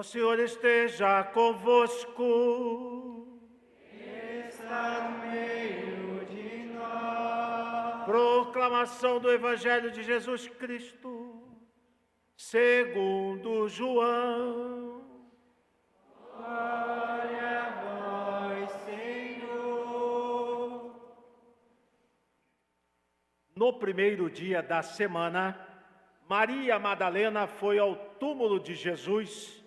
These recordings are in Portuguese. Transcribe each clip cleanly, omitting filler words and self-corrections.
Senhor esteja convosco. Está no meio de nós. Proclamação do Evangelho de Jesus Cristo, segundo João. Glória a vós, Senhor. No primeiro dia da semana, Maria Madalena foi ao túmulo de Jesus,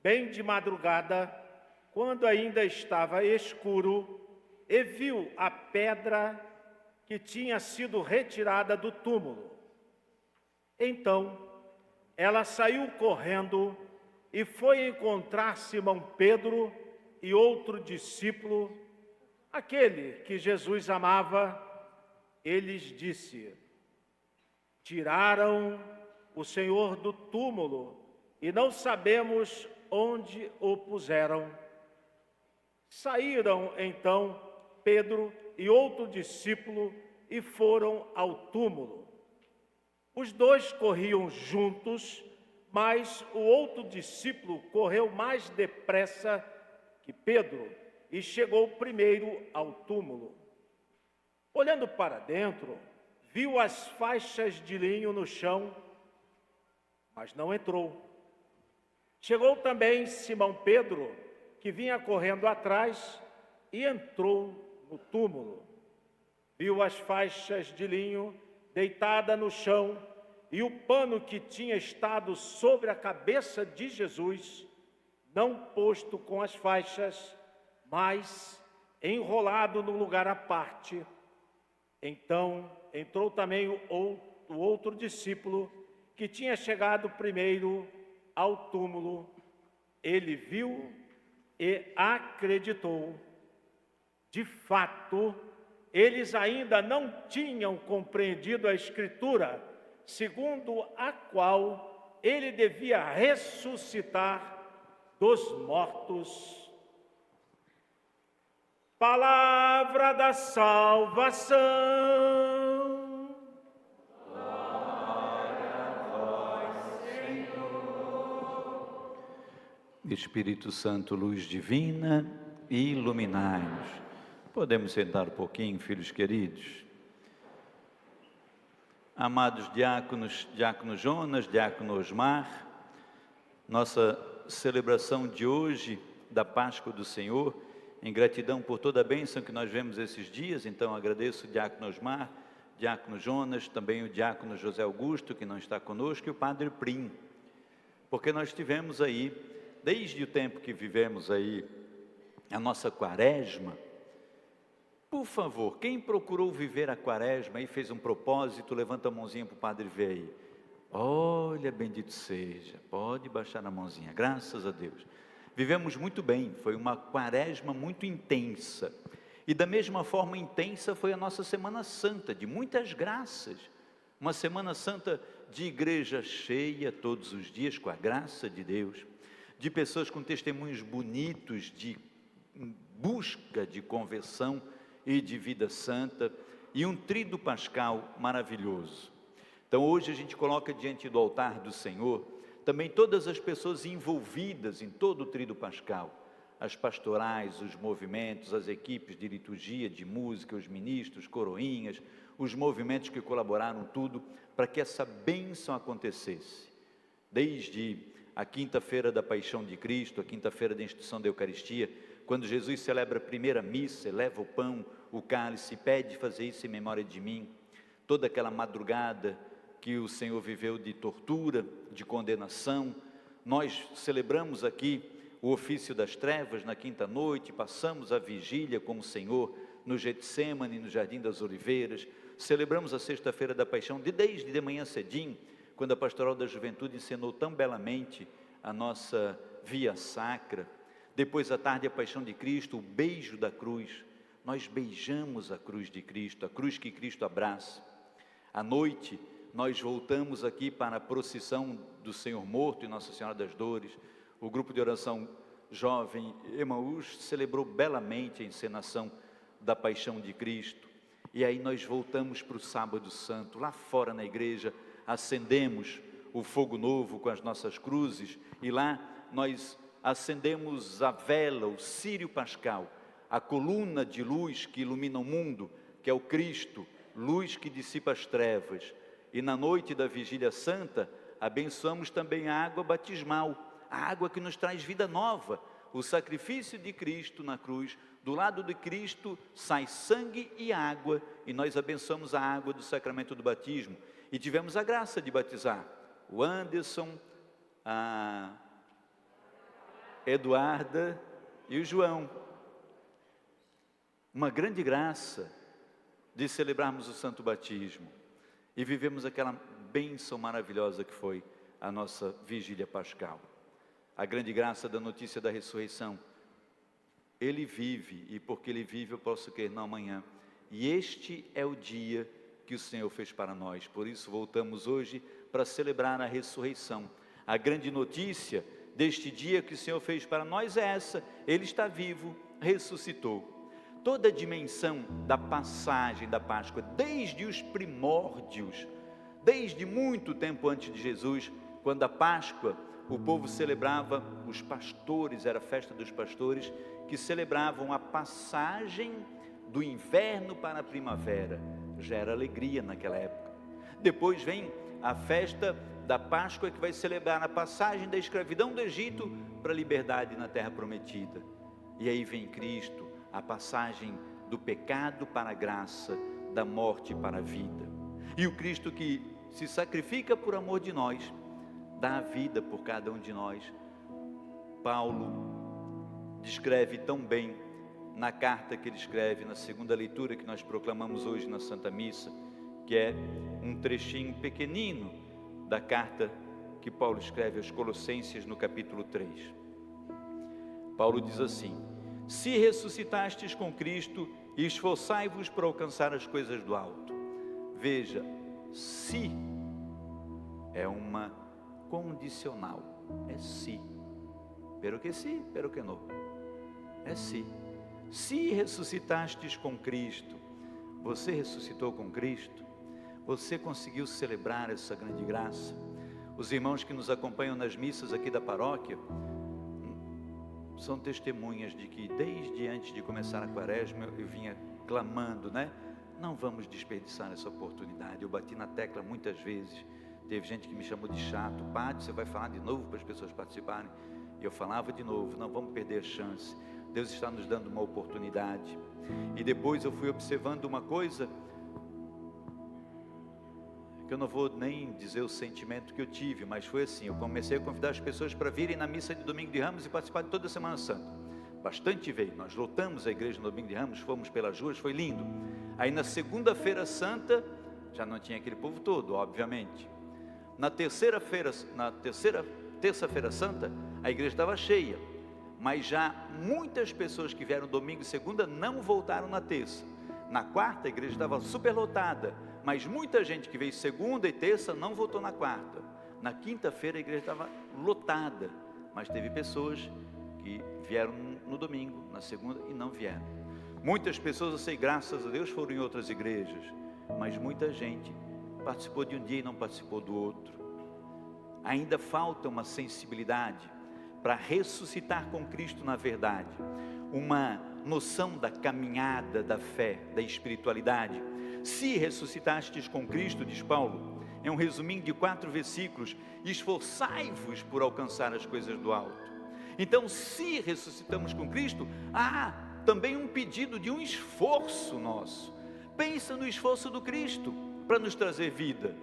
bem de madrugada, quando ainda estava escuro, e viu a pedra que tinha sido retirada do túmulo. Então, ela saiu correndo e foi encontrar Simão Pedro e outro discípulo, aquele que Jesus amava. Eles disse: tiraram o Senhor do túmulo e não sabemos onde o puseram. Saíram então Pedro e outro discípulo e foram ao túmulo. Os dois corriam juntos, mas o outro discípulo correu mais depressa que Pedro e chegou primeiro ao túmulo. Olhando para dentro, viu as faixas de linho no chão, mas não entrou. Chegou também Simão Pedro, que vinha correndo atrás, e entrou no túmulo. Viu as faixas de linho deitada no chão e o pano que tinha estado sobre a cabeça de Jesus, não posto com as faixas, mas enrolado num lugar à parte. Então entrou também o outro discípulo, que tinha chegado primeiro ao túmulo. Ele viu e acreditou. De fato, eles ainda não tinham compreendido a Escritura, segundo a qual ele devia ressuscitar dos mortos. Palavra da salvação. Espírito Santo, luz divina, iluminai-nos. Podemos sentar um pouquinho, filhos queridos. Amados diáconos, diácono Jonas, diácono Osmar, nossa celebração de hoje da Páscoa do Senhor, em gratidão por toda a bênção que nós vemos esses dias, então agradeço o diácono Osmar, diácono Jonas, também o diácono José Augusto, que não está conosco, e o padre Prim, porque nós tivemos aí, desde o tempo que vivemos aí a nossa quaresma. Por favor, quem procurou viver a quaresma e fez um propósito, levanta a mãozinha para o padre ver aí. Olha, bendito seja, pode baixar a mãozinha, graças a Deus. Vivemos muito bem, foi uma quaresma muito intensa. E da mesma forma intensa foi a nossa Semana Santa, de muitas graças. Uma Semana Santa de igreja cheia todos os dias, com a graça de Deus. De pessoas com testemunhos bonitos de busca de conversão e de vida santa, e um tríduo pascal maravilhoso. Então hoje a gente coloca diante do altar do Senhor também todas as pessoas envolvidas em todo o tríduo pascal, as pastorais, os movimentos, as equipes de liturgia, de música, os ministros, coroinhas, os movimentos que colaboraram tudo para que essa bênção acontecesse. Desde a quinta-feira da Paixão de Cristo, a quinta-feira da instituição da Eucaristia, quando Jesus celebra a primeira missa, leva o pão, o cálice, pede fazer isso em memória de mim. Toda aquela madrugada que o Senhor viveu de tortura, de condenação, nós celebramos aqui o ofício das trevas na quinta noite, passamos a vigília com o Senhor no Getsêmani, no Jardim das Oliveiras, celebramos a sexta-feira da Paixão, desde de manhã cedinho, quando a Pastoral da Juventude encenou tão belamente a nossa via sacra. Depois à tarde a Paixão de Cristo, o beijo da cruz, nós beijamos a cruz de Cristo, a cruz que Cristo abraça. À noite nós voltamos aqui para a procissão do Senhor Morto e Nossa Senhora das Dores. O grupo de oração jovem Emaús celebrou belamente a encenação da Paixão de Cristo. E aí nós voltamos para o Sábado Santo, lá fora na igreja, acendemos o fogo novo com as nossas cruzes, e lá nós acendemos a vela, o círio pascal, a coluna de luz que ilumina o mundo, que é o Cristo, luz que dissipa as trevas. E na noite da Vigília Santa, abençoamos também a água batismal, a água que nos traz vida nova, o sacrifício de Cristo na cruz. Do lado de Cristo sai sangue e água, e nós abençoamos a água do sacramento do batismo. E tivemos a graça de batizar o Anderson, a Eduarda e o João. Uma grande graça de celebrarmos o santo batismo e vivemos aquela bênção maravilhosa que foi a nossa vigília pascal. A grande graça da notícia da ressurreição. Ele vive, e porque Ele vive eu posso crer no amanhã. E este é o dia que o Senhor fez para nós. Por isso voltamos hoje para celebrar a ressurreição. A grande notícia deste dia que o Senhor fez para nós é essa: Ele está vivo, ressuscitou. Toda a dimensão da passagem da Páscoa, desde os primórdios, desde muito tempo antes de Jesus, quando a Páscoa, o povo celebrava, os pastores, era a festa dos pastores, que celebravam a passagem do inverno para a primavera. Já era alegria naquela época. Depois vem a festa da Páscoa, que vai celebrar a passagem da escravidão do Egito para a liberdade na terra prometida. E aí vem Cristo, a passagem do pecado para a graça, da morte para a vida. E o Cristo que se sacrifica por amor de nós, dá a vida por cada um de nós. Paulo descreve tão bem na carta que ele escreve, na segunda leitura que nós proclamamos hoje na Santa Missa, que é um trechinho pequenino da carta que Paulo escreve aos Colossenses no capítulo 3. Paulo diz assim: se ressuscitastes com Cristo, esforçai-vos para alcançar as coisas do alto. Veja, se é uma condicional, é se, pero que si, pero que no, é se. Se ressuscitastes com Cristo, você ressuscitou com Cristo, você conseguiu celebrar essa grande graça. Os irmãos que nos acompanham nas missas aqui da paróquia são testemunhas de que desde antes de começar a quaresma eu vinha clamando, né? Não vamos desperdiçar essa oportunidade. Eu bati na tecla muitas vezes. Teve gente que me chamou de chato: Padre, você vai falar de novo para as pessoas participarem? E eu falava de novo: não vamos perder a chance. Deus está nos dando uma oportunidade. E depois eu fui observando uma coisa, que eu não vou nem dizer o sentimento que eu tive, mas foi assim: eu comecei a convidar as pessoas para virem na missa de Domingo de Ramos e participar de toda a Semana Santa. Bastante veio, nós lotamos a igreja no Domingo de Ramos, fomos pelas ruas, foi lindo. Aí na segunda-feira santa, já não tinha aquele povo todo, obviamente. Na terça-feira santa, a igreja estava cheia, mas já muitas pessoas que vieram domingo e segunda não voltaram na terça. Na quarta, a igreja estava superlotada, mas muita gente que veio segunda e terça não voltou na quarta. Na quinta-feira a igreja estava lotada, mas teve pessoas que vieram no domingo, na segunda e não vieram. Muitas pessoas, eu sei, graças a Deus, foram em outras igrejas, mas muita gente participou de um dia e não participou do outro. Ainda falta uma sensibilidade para ressuscitar com Cristo na verdade, uma noção da caminhada, da fé, da espiritualidade. Se ressuscitastes com Cristo, diz Paulo, é um resuminho de 4 versículos: esforçai-vos por alcançar as coisas do alto. Então, se ressuscitamos com Cristo, há também um pedido de um esforço nosso. Pensa no esforço do Cristo para nos trazer vida.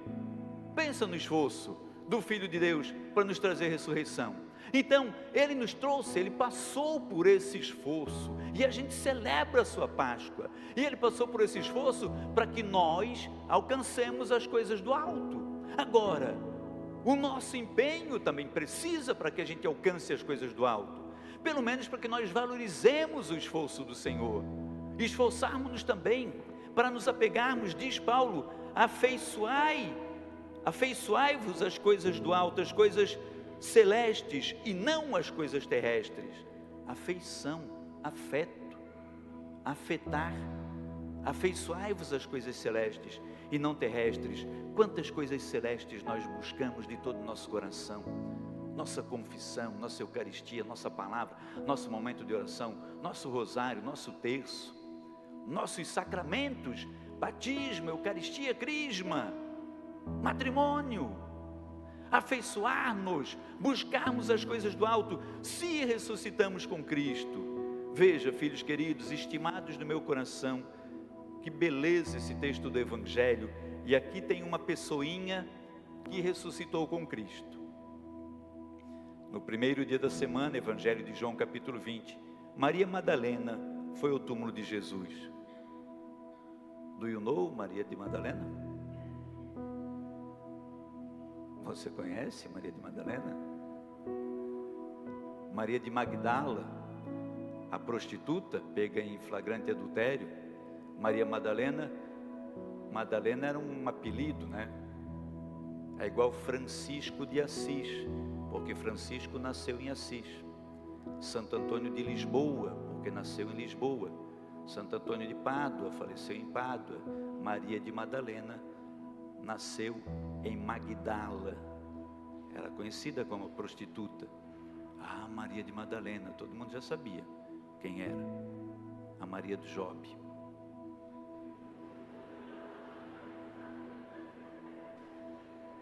Pensa no esforço do Filho de Deus para nos trazer ressurreição. Então, Ele nos trouxe, Ele passou por esse esforço, e a gente celebra a sua Páscoa, e Ele passou por esse esforço para que nós alcancemos as coisas do alto. Agora, o nosso empenho também precisa para que a gente alcance as coisas do alto, pelo menos para que nós valorizemos o esforço do Senhor, esforçarmos-nos também para nos apegarmos, diz Paulo, afeiçoai-vos às coisas do alto, às coisas celestes e não as coisas terrestres. Afeição, afeto, afetar. Afeiçoai-vos às coisas celestes e não terrestres. Quantas coisas celestes nós buscamos de todo o nosso coração, nossa confissão, nossa Eucaristia, nossa palavra, nosso momento de oração, nosso rosário, nosso terço, nossos sacramentos, batismo, Eucaristia, crisma, matrimônio, afeiçoar-nos, buscarmos as coisas do alto, se ressuscitamos com Cristo. Veja, filhos queridos, estimados do meu coração, que beleza esse texto do Evangelho, e aqui tem uma pessoinha que ressuscitou com Cristo. No primeiro dia da semana, Evangelho de João capítulo 20, Maria Madalena foi ao túmulo de Jesus. Do you know Maria de Madalena? Você conhece Maria de Madalena? Maria de Magdala, a prostituta pega em flagrante adultério. Maria Madalena era um apelido, né? É igual Francisco de Assis, porque Francisco nasceu em Assis. Santo Antônio de Lisboa, porque nasceu em Lisboa. Santo Antônio de Pádua, faleceu em Pádua. Maria de Madalena nasceu em Magdala. Era conhecida como prostituta. Ah, Maria de Madalena, todo mundo já sabia quem era. A Maria do Job.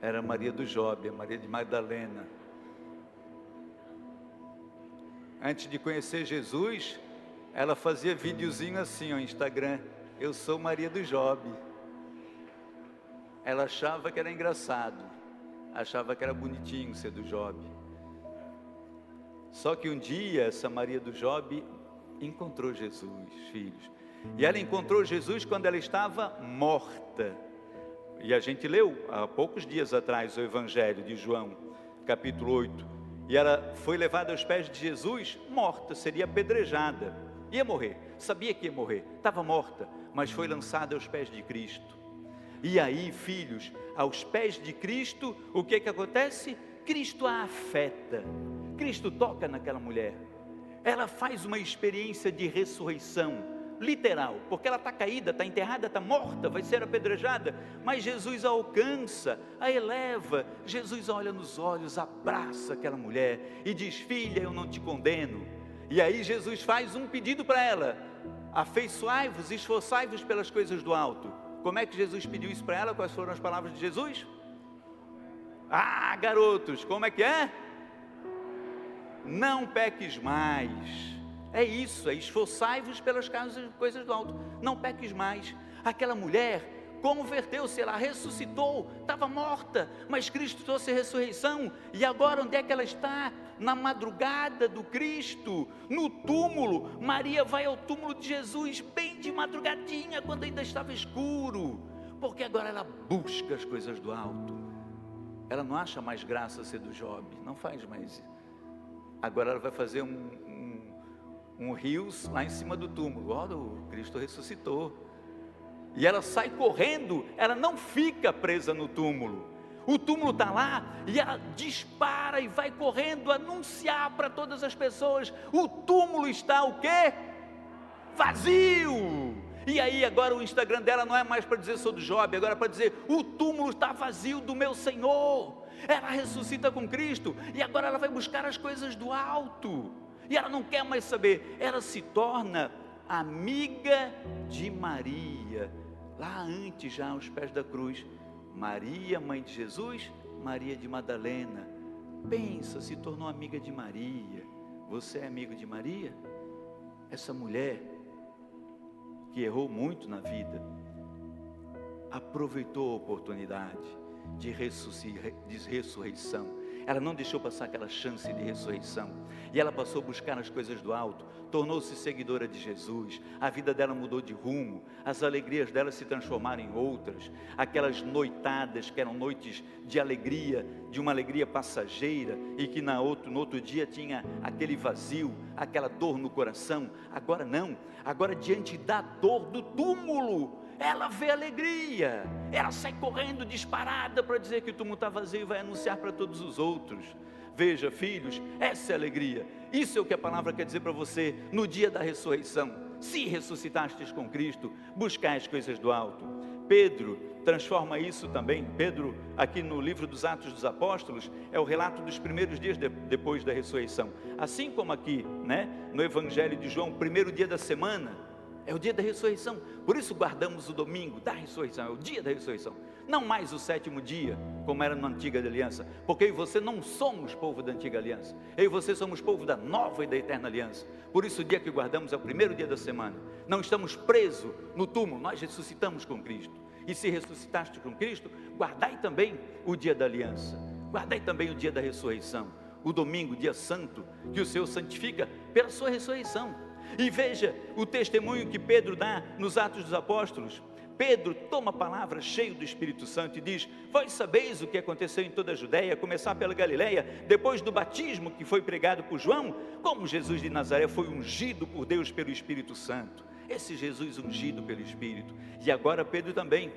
Era Maria do Job, a Maria de Madalena. Antes de conhecer Jesus, ela fazia videozinho assim no Instagram. Eu sou Maria do Job. Ela achava que era engraçado, achava que era bonitinho ser do Job. Só que um dia essa Maria do Job encontrou Jesus, filhos. E ela encontrou Jesus quando ela estava morta. E a gente leu há poucos dias atrás o Evangelho de João, capítulo 8. E ela foi levada aos pés de Jesus, morta, seria apedrejada. Ia morrer, sabia que ia morrer, estava morta, mas foi lançada aos pés de Cristo. E aí, filhos, aos pés de Cristo, o que acontece? Cristo a afeta, Cristo toca naquela mulher. Ela faz uma experiência de ressurreição, literal, porque ela está caída, está enterrada, está morta, vai ser apedrejada, mas Jesus a alcança, a eleva. Jesus olha nos olhos, abraça aquela mulher e diz: filha, eu não te condeno. E aí Jesus faz um pedido para ela: afeiçoai-vos, esforçai-vos pelas coisas do alto. Como é que Jesus pediu isso para ela? Quais foram as palavras de Jesus? Ah, garotos, como é que é? Não peques mais. É isso, é esforçai-vos pelas coisas do alto, não peques mais. Aquela mulher converteu-se, ela ressuscitou, estava morta, mas Cristo trouxe a ressurreição. E agora onde é que ela está? Na madrugada do Cristo, no túmulo. Maria vai ao túmulo de Jesus bem de madrugadinha, quando ainda estava escuro, porque agora ela busca as coisas do alto. Ela não acha mais graça ser do Job, não faz mais. Agora ela vai fazer um rios lá em cima do túmulo. Olha, o Cristo ressuscitou. E ela sai correndo, ela não fica presa no túmulo. O túmulo está lá e ela dispara e vai correndo anunciar para todas as pessoas: o túmulo está o quê? Vazio. E aí agora o Instagram dela não é mais para dizer sou do Job, agora é para dizer: o túmulo está vazio do meu Senhor. Ela ressuscita com Cristo e agora ela vai buscar as coisas do alto. E ela não quer mais saber, ela se torna amiga de Maria, lá antes, já aos pés da cruz. Maria, mãe de Jesus, Maria de Madalena. Pensa, se tornou amiga de Maria. Você é amigo de Maria? Essa mulher, que errou muito na vida, aproveitou a oportunidade de ressurreição. Ela não deixou passar aquela chance de ressurreição, e ela passou a buscar as coisas do alto, tornou-se seguidora de Jesus. A vida dela mudou de rumo, as alegrias dela se transformaram em outras. Aquelas noitadas que eram noites de alegria, de uma alegria passageira, e que no outro dia tinha aquele vazio, aquela dor no coração. Agora não, agora diante da dor do túmulo, ela vê alegria, ela sai correndo disparada para dizer que o túmulo está vazio e vai anunciar para todos os outros. Veja, filhos, essa é a alegria. Isso é o que a palavra quer dizer para você no dia da ressurreição. Se ressuscitastes com Cristo, buscai as coisas do alto. Pedro transforma isso também. Pedro, aqui no livro dos Atos dos Apóstolos, é o relato dos primeiros dias depois da ressurreição. Assim como aqui, né, no Evangelho de João, o primeiro dia da semana é o dia da ressurreição. Por isso guardamos o domingo da ressurreição, é o dia da ressurreição. Não mais o 7º dia, como era na antiga aliança, porque eu e você não somos povo da antiga aliança, eu e você somos povo da nova e da eterna aliança. Por isso o dia que guardamos é o primeiro dia da semana. Não estamos presos no túmulo, nós ressuscitamos com Cristo. E se ressuscitaste com Cristo, guardai também o dia da aliança, guardai também o dia da ressurreição, o domingo, dia santo, que o Senhor santifica pela sua ressurreição. E veja o testemunho que Pedro dá nos Atos dos Apóstolos. Pedro toma a palavra cheio do Espírito Santo e diz: vós sabeis o que aconteceu em toda a Judéia, a começar pela Galileia, depois do batismo que foi pregado por João, como Jesus de Nazaré foi ungido por Deus pelo Espírito Santo. Esse Jesus ungido pelo Espírito. E agora Pedro também,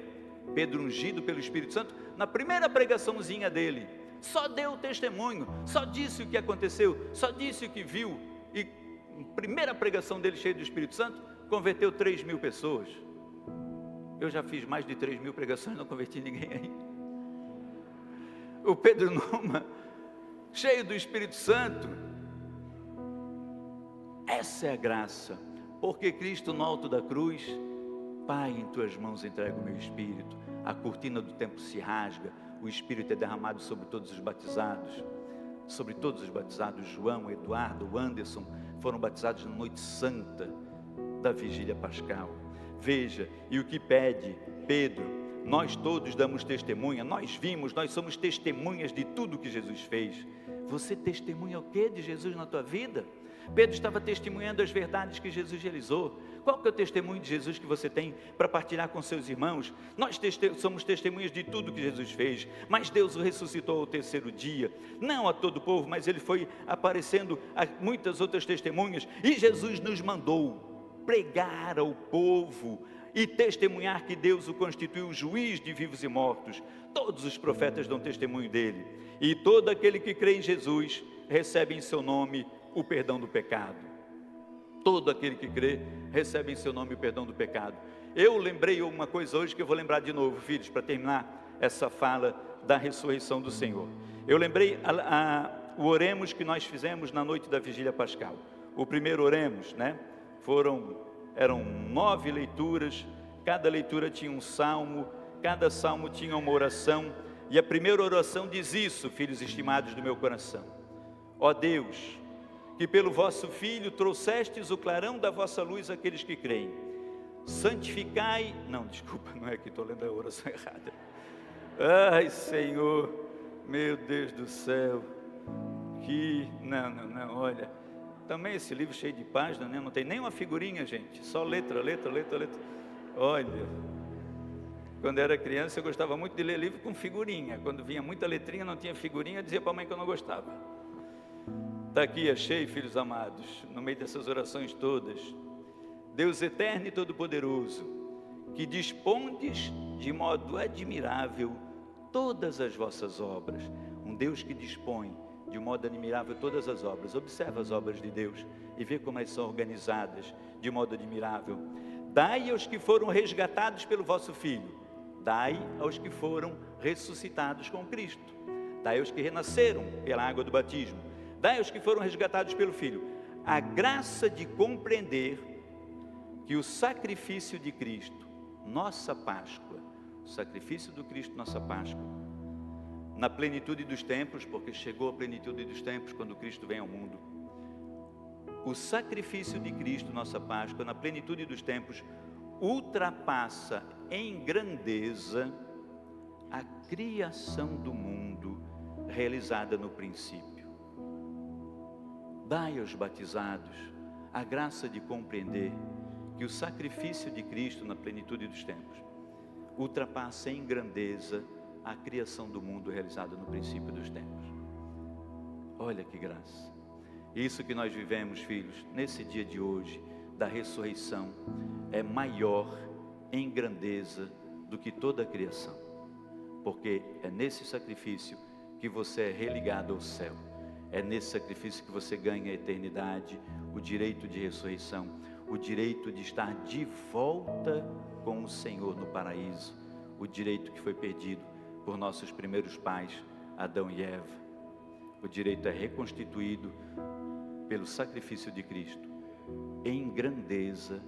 Pedro ungido pelo Espírito Santo, na primeira pregaçãozinha dele, só deu testemunho, só disse o que aconteceu, só disse o que viu. E a primeira pregação dele cheio do Espírito Santo, converteu 3.000 pessoas. Eu já fiz mais de 3.000 pregações, não converti ninguém aí. O Pedro Numa, cheio do Espírito Santo. Essa é a graça, porque Cristo no alto da cruz: Pai, em tuas mãos entrego o meu espírito. A cortina do templo se rasga, o Espírito é derramado sobre todos os batizados. Sobre todos os batizados, João, Eduardo, Anderson, foram batizados na noite santa da vigília pascal. Veja, e o que pede Pedro: nós todos damos testemunha, nós vimos, nós somos testemunhas de tudo que Jesus fez. Você testemunha o que de Jesus na tua vida? Pedro estava testemunhando as verdades que Jesus realizou. Qual que é o testemunho de Jesus que você tem para partilhar com seus irmãos? Nós somos testemunhas de tudo que Jesus fez, mas Deus o ressuscitou ao 3º dia, não a todo o povo, mas ele foi aparecendo a muitas outras testemunhas, e Jesus nos mandou pregar ao povo e testemunhar que Deus o constituiu juiz de vivos e mortos. Todos os profetas dão testemunho dele, e todo aquele que crê em Jesus recebe em seu nome o perdão do pecado. Todo aquele que crê recebe em seu nome o perdão do pecado. Eu lembrei uma coisa hoje que eu vou lembrar de novo, filhos, para terminar essa fala da ressurreição do Senhor. Eu lembrei o oremos que nós fizemos na noite da vigília pascal. O primeiro oremos, né? Eram 9 leituras, cada leitura tinha um salmo, cada salmo tinha uma oração, e a primeira oração diz isso, filhos estimados do meu coração: ó Deus, que pelo vosso Filho trouxestes o clarão da vossa luz àqueles que creem, santificai, não é que estou lendo a oração errada. Ai Senhor, meu Deus do céu, não, olha, também esse livro cheio de páginas, né? Não tem nem uma figurinha, gente, só letra. Olha, quando era criança eu gostava muito de ler livro com figurinha. Quando vinha muita letrinha, não tinha figurinha, eu dizia para a mãe que eu não gostava. Está aqui, achei, filhos amados, no meio dessas orações todas: Deus eterno e todo-poderoso, que dispondes de modo admirável todas as vossas obras. Um Deus que dispõe de modo admirável todas as obras. Observa as obras de Deus e vê como elas são organizadas de modo admirável. Dai aos que foram resgatados pelo vosso Filho, dai aos que foram ressuscitados com Cristo, dai aos que renasceram pela água do batismo, dai aos que foram resgatados pelo Filho a graça de compreender que o sacrifício de Cristo, nossa Páscoa, o sacrifício do Cristo, nossa Páscoa, na plenitude dos tempos, porque chegou a plenitude dos tempos quando Cristo vem ao mundo, o sacrifício de Cristo, nossa Páscoa, na plenitude dos tempos, ultrapassa em grandeza a criação do mundo realizada no princípio. Dai aos batizados a graça de compreender que o sacrifício de Cristo na plenitude dos tempos ultrapassa em grandeza a criação do mundo realizada no princípio dos tempos. Olha que graça! Isso que nós vivemos, filhos, nesse dia de hoje, da ressurreição, é maior em grandeza do que toda a criação, porque é nesse sacrifício que você é religado ao céu, é nesse sacrifício que você ganha a eternidade, o direito de ressurreição, o direito de estar de volta com o Senhor no paraíso, o direito que foi perdido por nossos primeiros pais, Adão e Eva. O direito é reconstituído pelo sacrifício de Cristo. Em grandeza,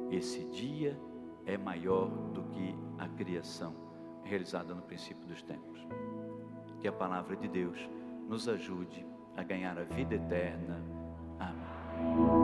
esse dia é maior do que a criação realizada no princípio dos tempos. Que a palavra de Deus nos ajude a ganhar a vida eterna. Amém.